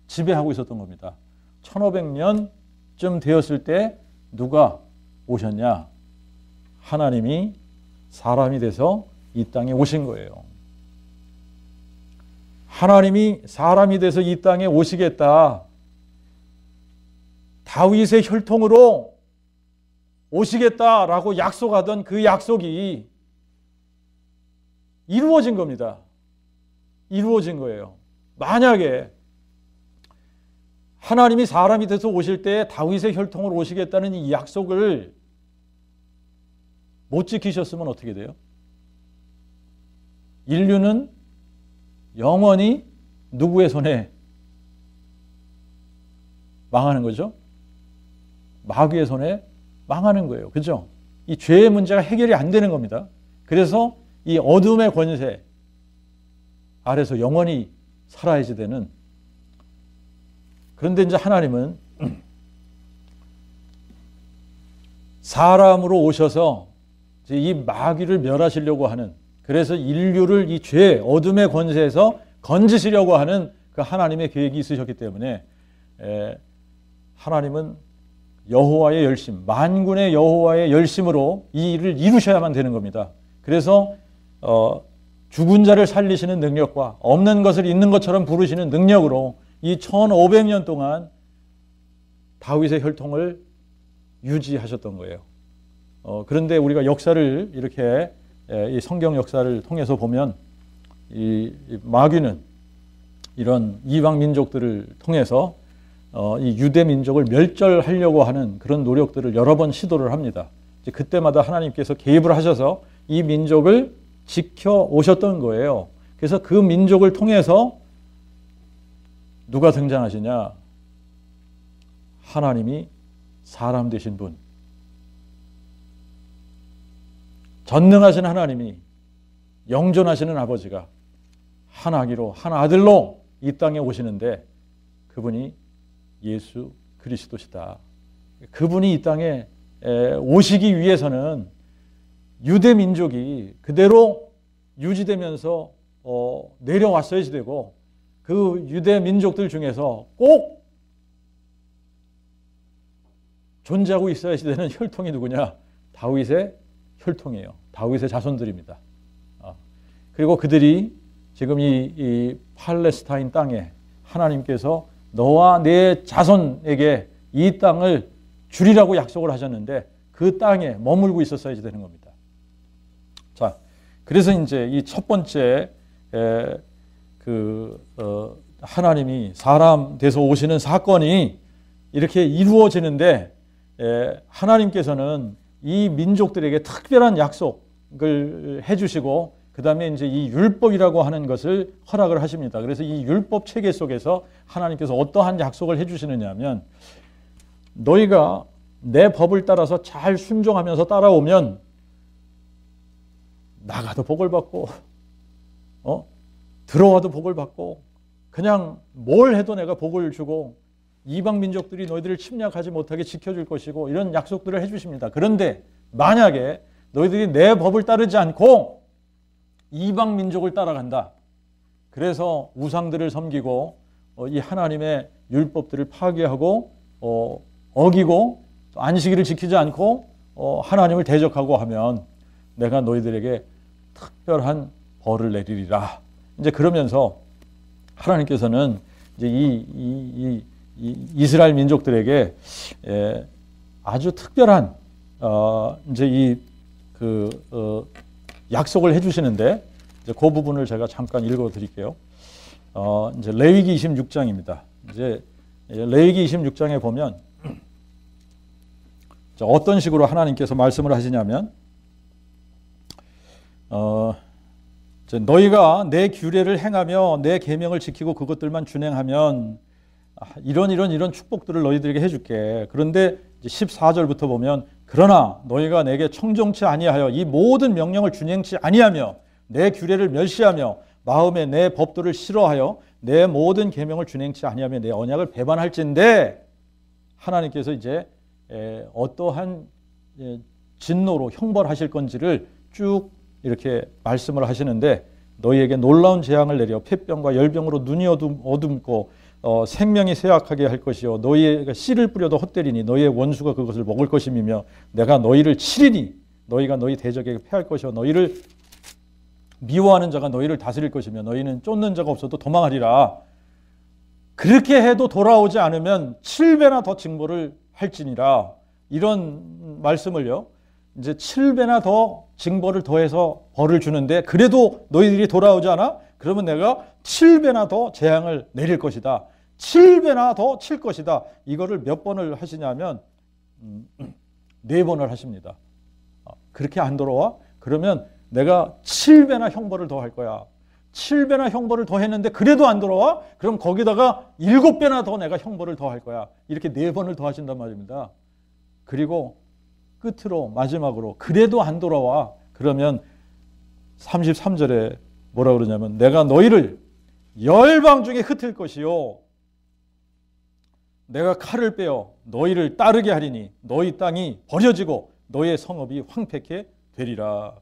지배하고 있었던 겁니다. 1500년쯤 되었을 때 누가 오셨냐? 하나님이 사람이 돼서 이 땅에 오신 거예요. 하나님이 사람이 돼서 이 땅에 오시겠다. 다윗의 혈통으로 오시겠다라고 약속하던 그 약속이 이루어진 겁니다. 이루어진 거예요. 만약에 하나님이 사람이 돼서 오실 때 다윗의 혈통으로 오시겠다는 이 약속을 못 지키셨으면 어떻게 돼요? 인류는 영원히 누구의 손에 망하는 거죠? 마귀의 손에 망하는 거예요. 그죠? 이 죄의 문제가 해결이 안 되는 겁니다. 그래서 이 어둠의 권세 아래서 영원히 살아야지 되는. 그런데 이제 하나님은 사람으로 오셔서 이 마귀를 멸하시려고 하는, 그래서 인류를 이 죄, 어둠의 권세에서 건지시려고 하는 그 하나님의 계획이 있으셨기 때문에 하나님은 여호와의 열심, 만군의 여호와의 열심으로 이 일을 이루셔야만 되는 겁니다. 그래서 죽은 자를 살리시는 능력과 없는 것을 있는 것처럼 부르시는 능력으로 이 1500년 동안 다윗의 혈통을 유지하셨던 거예요. 그런데 우리가 역사를 이렇게 이 성경 역사를 통해서 보면 이 마귀는 이런 이방 민족들을 통해서 이 유대 민족을 멸절하려고 하는 그런 노력들을 여러 번 시도를 합니다. 이제 그때마다 하나님께서 개입을 하셔서 이 민족을 지켜 오셨던 거예요. 그래서 그 민족을 통해서 누가 등장하시냐? 하나님이 사람 되신 분, 전능하신 하나님이, 영존하시는 아버지가 한 아기로, 한 아들로 이 땅에 오시는데 그분이 예수 그리스도시다. 그분이 이 땅에 오시기 위해서는 유대 민족이 그대로 유지되면서 내려왔어야지 되고, 그 유대 민족들 중에서 꼭 존재하고 있어야지 되는 혈통이 누구냐? 다윗의 혈통이에요. 다윗의 자손들입니다. 그리고 그들이 지금 이 팔레스타인 땅에 하나님께서 너와 내 자손에게 이 땅을 주리라고 약속을 하셨는데 그 땅에 머물고 있었어야지 되는 겁니다. 자, 그래서 이제 이 첫 번째 하나님이 사람 돼서 오시는 사건이 이렇게 이루어지는데 하나님께서는 이 민족들에게 특별한 약속을 해주시고 그 다음에 이제 이 율법이라고 하는 것을 허락을 하십니다. 그래서 이 율법 체계 속에서 하나님께서 어떠한 약속을 해주시느냐 하면, 너희가 내 법을 따라서 잘 순종하면서 따라오면 나가도 복을 받고 들어와도 복을 받고 그냥 뭘 해도 내가 복을 주고 이방 민족들이 너희들을 침략하지 못하게 지켜줄 것이고 이런 약속들을 해주십니다. 그런데 만약에 너희들이 내 법을 따르지 않고 이방 민족을 따라간다. 그래서 우상들을 섬기고 이 하나님의 율법들을 파괴하고 어기고 안식일을 지키지 않고 하나님을 대적하고 하면 내가 너희들에게 특별한 벌을 내리리라. 이제 그러면서 하나님께서는 이제 이 이스라엘 민족들에게 아주 특별한 이제 약속을 해주시는데, 이제 그 부분을 제가 잠깐 읽어드릴게요. 이제 레위기 26장입니다. 이제 레위기 26장에 보면 어떤 식으로 하나님께서 말씀을 하시냐면, 너희가 내 규례를 행하며 내 계명을 지키고 그것들만 준행하면 이런 축복들을 너희들에게 해줄게. 그런데 이제 14절부터 보면 그러나 너희가 내게 청종치 아니하여 이 모든 명령을 준행치 아니하며 내 규례를 멸시하며 마음에 내 법도를 싫어하여 내 모든 계명을 준행치 아니하며 내 언약을 배반할진대. 하나님께서 이제 어떠한 진노로 형벌하실 건지를 쭉 이렇게 말씀을 하시는데 너희에게 놀라운 재앙을 내려 폐병과 열병으로 눈이 어둡고 생명이 쇠약하게 할 것이요 너희가 씨를 뿌려도 헛되리니 너희의 원수가 그것을 먹을 것임이며 내가 너희를 치리니 너희가 너희 대적에게 패할 것이요 너희를 미워하는 자가 너희를 다스릴 것이며 너희는 쫓는 자가 없어도 도망하리라. 그렇게 해도 돌아오지 않으면 7배나 더 징벌을 할지니라. 이런 말씀을요 이제 7배나 더 징벌을 더해서 벌을 주는데 그래도 너희들이 돌아오지 않아? 그러면 내가 7배나 더 재앙을 내릴 것이다. 7배나 더 칠 것이다. 이거를 몇 번을 하시냐면 4번을 하십니다. 그렇게 안 돌아와? 그러면 내가 7배나 형벌을 더 할 거야. 7배나 형벌을 더 했는데 그래도 안 돌아와? 그럼 거기다가 7배나 더 내가 형벌을 더 할 거야. 이렇게 4번을 더 하신단 말입니다. 그리고 끝으로 마지막으로 그래도 안 돌아와. 그러면 33절에 뭐라 그러냐면 내가 너희를 열방 중에 흩을 것이요 내가 칼을 빼어 너희를 따르게 하리니 너희 땅이 버려지고 너희의 성읍이 황폐케 되리라.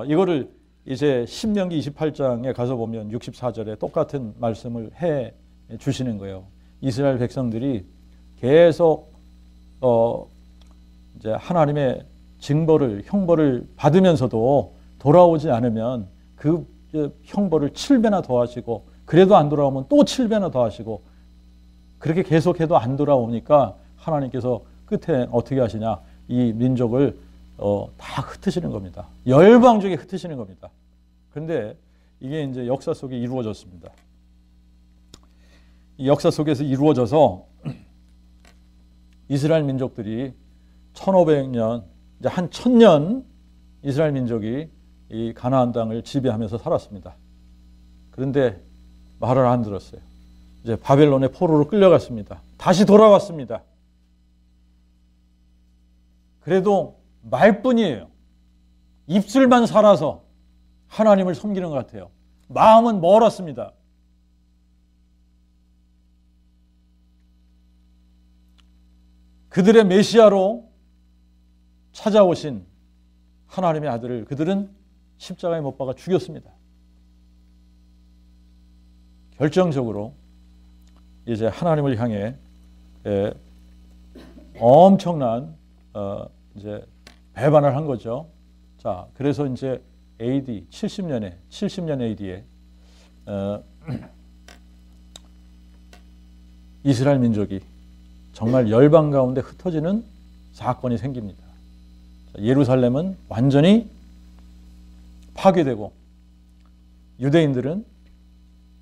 이거를 이제 신명기 28장에 가서 보면 64절에 똑같은 말씀을 해 주시는 거예요. 이스라엘 백성들이 계속 이제 하나님의 징벌을 형벌을 받으면서도 돌아오지 않으면 그 형벌을 7배나 더 하시고 그래도 안 돌아오면 또 7배나 더 하시고 그렇게 계속해도 안 돌아오니까 하나님께서 끝에 어떻게 하시냐 이 민족을 다 흩으시는 겁니다. 열방 중에 흩으시는 겁니다. 그런데 이게 이제 역사 속에 이루어졌습니다. 이 역사 속에서 이루어져서 이스라엘 민족들이 1500년 이제 한 1000년 이스라엘 민족이 이 가나안 땅을 지배하면서 살았습니다. 그런데 말을 안 들었어요. 이제 바벨론의 포로로 끌려갔습니다. 다시 돌아왔습니다. 그래도 말뿐이에요. 입술만 살아서 하나님을 섬기는 것 같아요. 마음은 멀었습니다. 그들의 메시아로 찾아오신 하나님의 아들을 그들은 십자가에 못 박아 죽였습니다. 결정적으로 이제 하나님을 향해 엄청난 이제 배반을 한 거죠. 자, 그래서 이제 AD 70년 AD에 이스라엘 민족이 정말 열방 가운데 흩어지는 사건이 생깁니다. 예루살렘은 완전히 파괴되고 유대인들은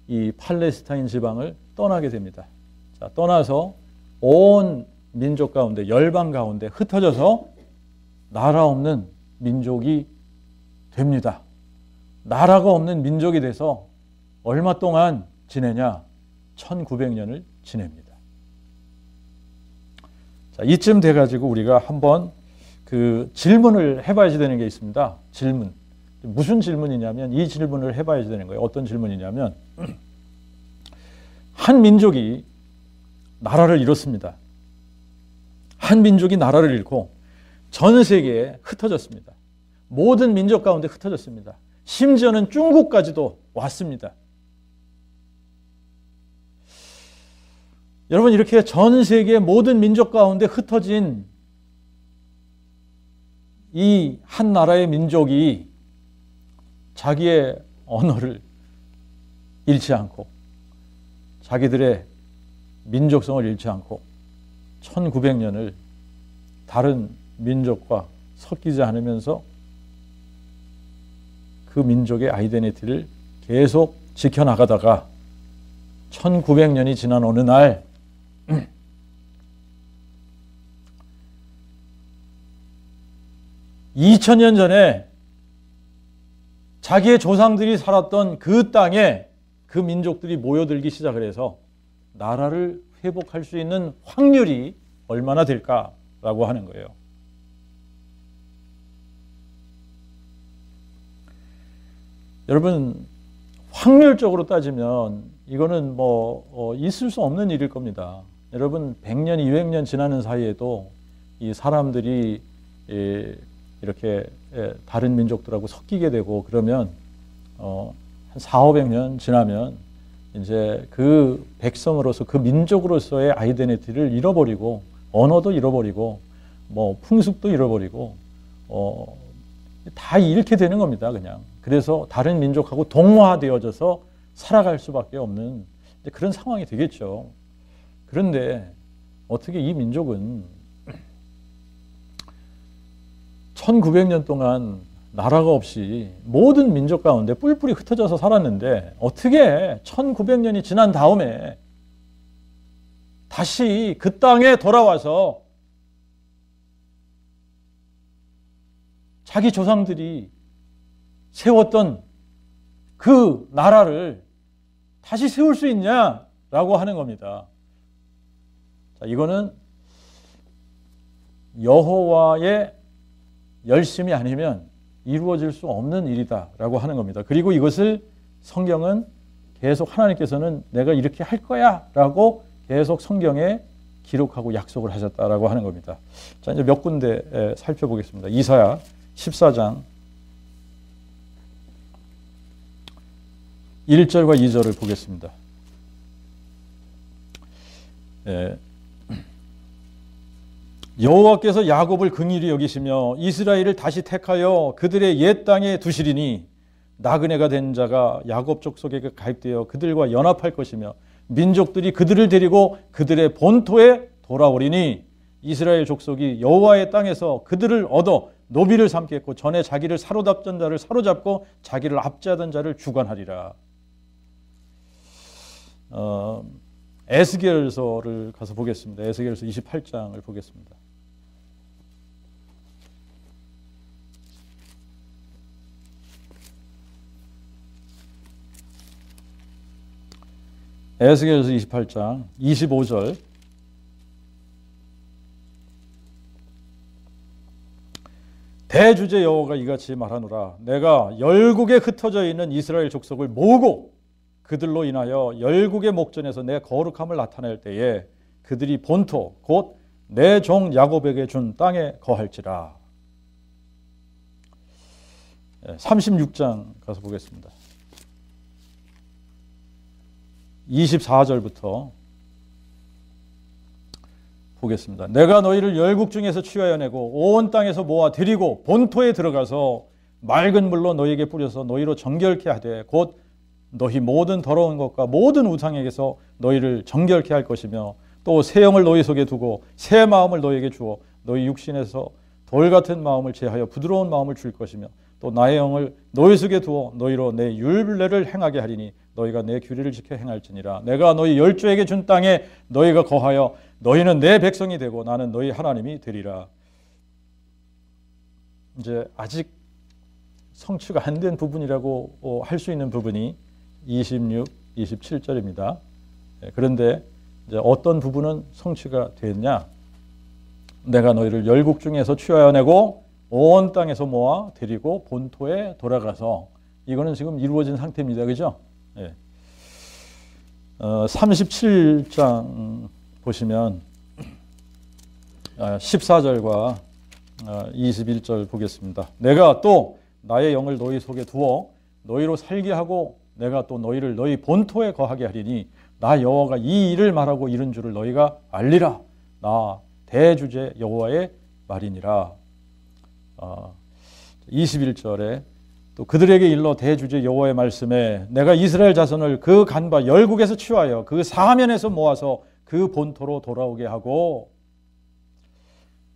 이 팔레스타인 지방을 떠나게 됩니다. 자, 떠나서 온 민족 가운데 열방 가운데 흩어져서 나라 없는 민족이 됩니다. 나라가 없는 민족이 돼서 얼마 동안 지내냐? 1900년을 지냅니다. 자, 이쯤 돼가지고 우리가 한번 그 질문을 해봐야 되는 게 있습니다. 질문. 무슨 질문이냐면 이 질문을 해봐야 되는 거예요. 어떤 질문이냐면 한 민족이 나라를 잃었습니다. 한 민족이 나라를 잃고 전 세계에 흩어졌습니다. 모든 민족 가운데 흩어졌습니다. 심지어는 중국까지도 왔습니다. 여러분, 이렇게 전 세계 모든 민족 가운데 흩어진 이 한 나라의 민족이 자기의 언어를 잃지 않고 자기들의 민족성을 잃지 않고 1900년을 다른 민족과 섞이지 않으면서 그 민족의 아이덴티티를 계속 지켜나가다가 1900년이 지난 어느 날 2000년 전에 자기의 조상들이 살았던 그 땅에 그 민족들이 모여들기 시작을 해서 나라를 회복할 수 있는 확률이 얼마나 될까라고 하는 거예요. 여러분, 확률적으로 따지면 이거는 있을 수 없는 일일 겁니다. 여러분, 100년, 200년 지나는 사이에도 이 사람들이 이렇게 다른 민족들하고 섞이게 되고 그러면 한 400~500년 지나면 이제 그 백성으로서, 그 민족으로서의 아이덴티티를 잃어버리고, 언어도 잃어버리고, 풍습도 잃어버리고, 다 잃게 되는 겁니다, 그냥. 그래서 다른 민족하고 동화되어져서 살아갈 수밖에 없는 그런 상황이 되겠죠. 그런데 어떻게 이 민족은 1900년 동안 나라가 없이 모든 민족 가운데 뿔뿔이 흩어져서 살았는데 어떻게 1900년이 지난 다음에 다시 그 땅에 돌아와서 자기 조상들이 세웠던 그 나라를 다시 세울 수 있냐라고 하는 겁니다. 자, 이거는 여호와의 열심이 아니면 이루어질 수 없는 일이다라고 하는 겁니다. 그리고 이것을 성경은 계속 하나님께서는 내가 이렇게 할 거야 라고 계속 성경에 기록하고 약속을 하셨다라고 하는 겁니다. 자, 이제 몇 군데 살펴보겠습니다. 이사야 14장 1절과 2절을 보겠습니다. 여호와께서 야곱을 긍휼히 여기시며 이스라엘을 다시 택하여 그들의 옛 땅에 두시리니 나그네가 된 자가 야곱 족속에 가입되어 그들과 연합할 것이며 민족들이 그들을 데리고 그들의 본토에 돌아오리니 이스라엘 족속이 여호와의 땅에서 그들을 얻어 노비를 삼겠고 전에 자기를 사로잡던 자를 사로잡고 자기를 압제하던 자를 주관하리라. 에스겔서를 가서 보겠습니다. 에스겔서 28장을 보겠습니다. 에스겔서 28장 25절 대주제 여호와가 이같이 말하노라. 내가 열국에 흩어져 있는 이스라엘 족속을 모으고 그들로 인하여 열국의 목전에서 내 거룩함을 나타낼 때에 그들이 본토 곧 내 종 야곱에게 준 땅에 거할지라. 36장 가서 보겠습니다. 24절부터 보겠습니다. 내가 너희를 열국 중에서 취하여 내고 온 땅에서 모아 들이고 본토에 들어가서 맑은 물로 너희에게 뿌려서 너희로 정결케 하되 곧 너희 모든 더러운 것과 모든 우상에게서 너희를 정결케 할 것이며 또 새 영을 너희 속에 두고 새 마음을 너희에게 주어 너희 육신에서 돌 같은 마음을 제하여 부드러운 마음을 줄 것이며 또 나의 영을 너희 속에 두어 너희로 내 율례를 행하게 하리니 너희가 내 규례를 지켜 행할지니라. 내가 너희 열조에게 준 땅에 너희가 거하여 너희는 내 백성이 되고 나는 너희 하나님이 되리라. 이제 아직 성취가 안 된 부분이라고 할 수 있는 부분이 26, 27절입니다. 그런데 이제 어떤 부분은 성취가 됐냐? 내가 너희를 열국 중에서 취하여 내고 온 땅에서 모아 데리고 본토에 돌아가서 이거는 지금 이루어진 상태입니다. 그죠? 37장 보시면 14절과 21절 보겠습니다. 내가 또 나의 영을 너희 속에 두어 너희로 살게 하고 내가 또 너희를 너희 본토에 거하게 하리니 나 여호와가 이 일을 말하고 이른 줄을 너희가 알리라. 나 대주제 여호와의 말이니라. 21절에 또 그들에게 일러 대주제 여호와의 말씀에 내가 이스라엘 자손을 그 간바 열국에서 취하여 그 사면에서 모아서 그 본토로 돌아오게 하고.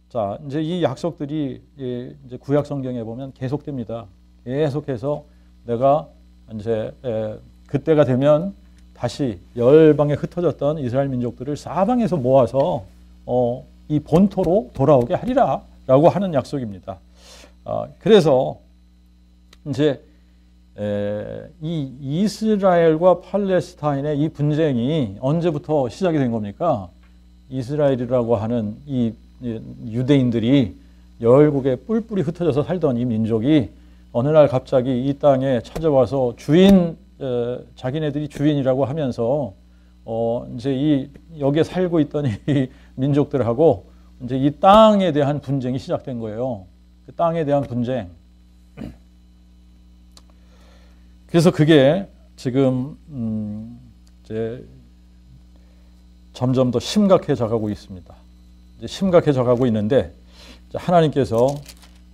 자, 이제 이 약속들이 이제 구약 성경에 보면 계속됩니다. 계속해서 내가 이제 그때가 되면 다시 열방에 흩어졌던 이스라엘 민족들을 사방에서 모아서 이 본토로 돌아오게 하리라라고 하는 약속입니다. 그래서 이제 이 이스라엘과 팔레스타인의 이 분쟁이 언제부터 시작이 된 겁니까? 이스라엘이라고 하는 이 유대인들이 열국에 뿔뿔이 흩어져서 살던 이 민족이 어느 날 갑자기 이 땅에 찾아와서 자기네들이 주인이라고 하면서 이제 여기에 살고 있던 이 민족들하고 이제 이 땅에 대한 분쟁이 시작된 거예요. 그 땅에 대한 분쟁. 그래서 그게 지금 이제 점점 더 심각해져 가고 있습니다. 이제 심각해져 가고 있는데 하나님께서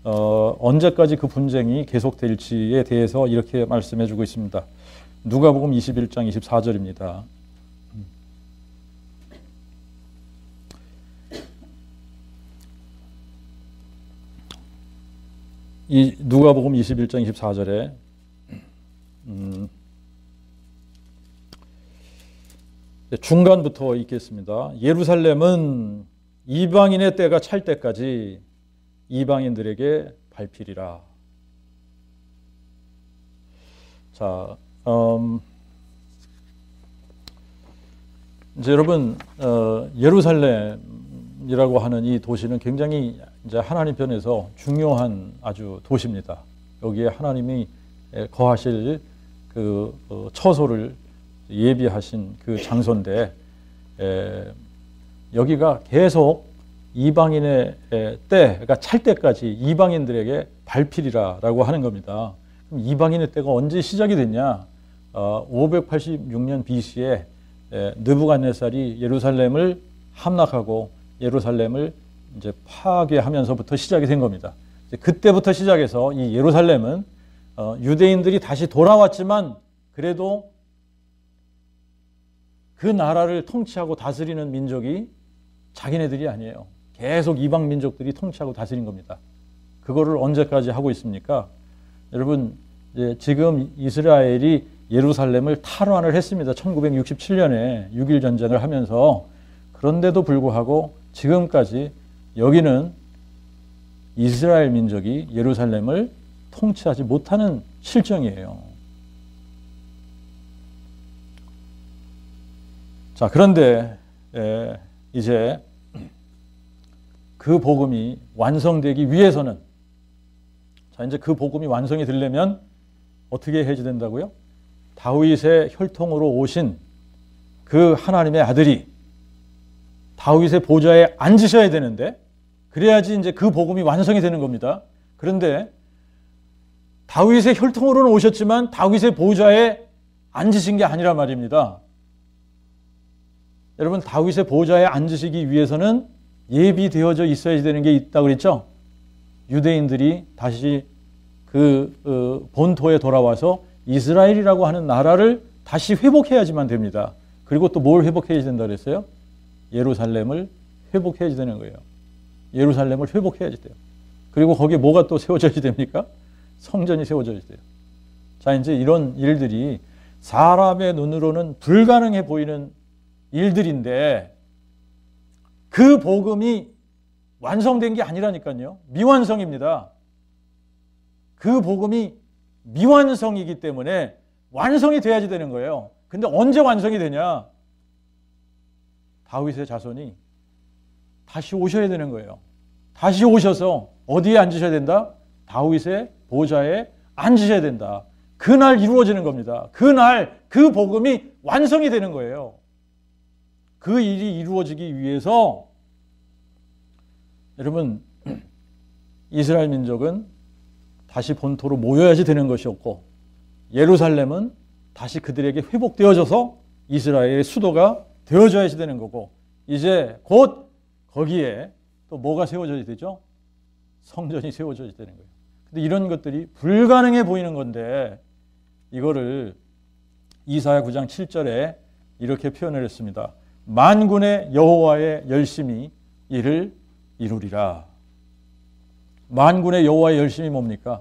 언제까지 그 분쟁이 계속될지에 대해서 이렇게 말씀해 주고 있습니다. 누가복음 21장 24절입니다. 이 누가복음 21장 24절에 중간부터 읽겠습니다. 예루살렘은 이방인의 때가 찰 때까지 이방인들에게 밟히리라. 자, 이제 여러분, 예루살렘이라고 하는 이 도시는 굉장히 이제 하나님 편에서 중요한 아주 도시입니다. 여기에 하나님이 거하실 그 처소를 예비하신 그 장소인데, 여기가 계속 이방인의 때가 찰 때까지 이방인들에게 밟히리라라고 하는 겁니다. 그럼 이방인의 때가 언제 시작이 됐냐? 586년 BC에 느부갓네살이 예루살렘을 함락하고 예루살렘을 이제 파괴하면서부터 시작이 된 겁니다. 그때부터 시작해서 이 예루살렘은 유대인들이 다시 돌아왔지만 그래도 그 나라를 통치하고 다스리는 민족이 자기네들이 아니에요. 계속 이방 민족들이 통치하고 다스린 겁니다. 그거를 언제까지 하고 있습니까? 여러분, 지금 이스라엘이 예루살렘을 탈환을 했습니다. 1967년에 6.1 전쟁을 하면서. 그런데도 불구하고 지금까지 여기는 이스라엘 민족이 예루살렘을 통치하지 못하는 실정이에요. 자, 그런데 이제 그 복음이 완성되기 위해서는, 자, 이제 그 복음이 완성이 되려면 어떻게 해야 된다고요? 다윗의 혈통으로 오신 그 하나님의 아들이 다윗의 보좌에 앉으셔야 되는데, 그래야지 이제 그 복음이 완성이 되는 겁니다. 그런데 다윗의 혈통으로는 오셨지만 다윗의 보좌에 앉으신 게 아니란 말입니다. 여러분, 다윗의 보좌에 앉으시기 위해서는 예비되어져 있어야 되는 게 있다고 그랬죠? 유대인들이 다시 그 본토에 돌아와서 이스라엘이라고 하는 나라를 다시 회복해야지만 됩니다. 그리고 또 뭘 회복해야 된다고 그랬어요? 예루살렘을 회복해야 되는 거예요. 예루살렘을 회복해야 돼요. 그리고 거기에 뭐가 또 세워져야 됩니까? 성전이 세워져야 돼요. 자, 이제 이런 일들이 사람의 눈으로는 불가능해 보이는 일들인데 그 복음이 완성된 게 아니라니까요. 미완성입니다. 그 복음이 미완성이기 때문에 완성이 돼야지 되는 거예요. 근데 언제 완성이 되냐? 다윗의 자손이 다시 오셔야 되는 거예요. 다시 오셔서 어디에 앉으셔야 된다? 다윗의 보좌에 앉으셔야 된다. 그날 이루어지는 겁니다. 그날 그 복음이 완성이 되는 거예요. 그 일이 이루어지기 위해서 여러분, 이스라엘 민족은 다시 본토로 모여야지 되는 것이었고, 예루살렘은 다시 그들에게 회복되어져서 이스라엘의 수도가 되어져야지 되는 거고, 이제 곧 거기에 또 뭐가 세워져야 되죠? 성전이 세워져야 되는 거예요. 근데 이런 것들이 불가능해 보이는 건데, 이거를 이사야 9장 7절에 이렇게 표현을 했습니다. 만군의 여호와의 열심히 이를 이루리라. 만군의 여호와의 열심이 뭡니까?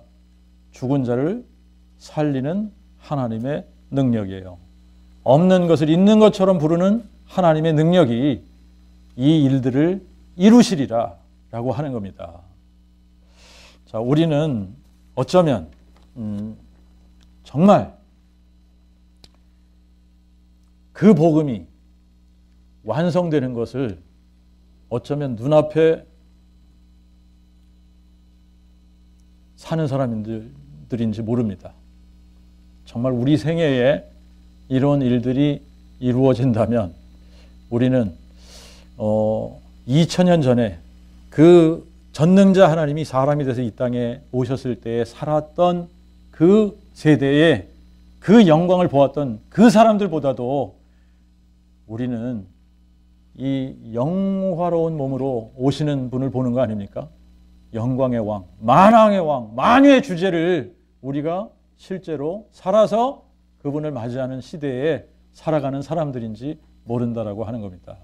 죽은 자를 살리는 하나님의 능력이에요. 없는 것을 있는 것처럼 부르는 하나님의 능력이 이 일들을 이루시리라 라고 하는 겁니다. 자, 우리는 어쩌면 정말 그 복음이 완성되는 것을 어쩌면 눈앞에 사는 사람들인지 모릅니다. 정말 우리 생애에 이런 일들이 이루어진다면 우리는 2000년 전에 그 전능자 하나님이 사람이 돼서 이 땅에 오셨을 때에 살았던 그 세대에 그 영광을 보았던 그 사람들보다도 우리는 이 영화로운 몸으로 오시는 분을 보는 거 아닙니까? 영광의 왕, 만왕의 왕, 만유의 주제를 우리가 실제로 살아서 그분을 맞이하는 시대에 살아가는 사람들인지 모른다라고 하는 겁니다.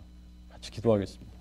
같이 기도하겠습니다.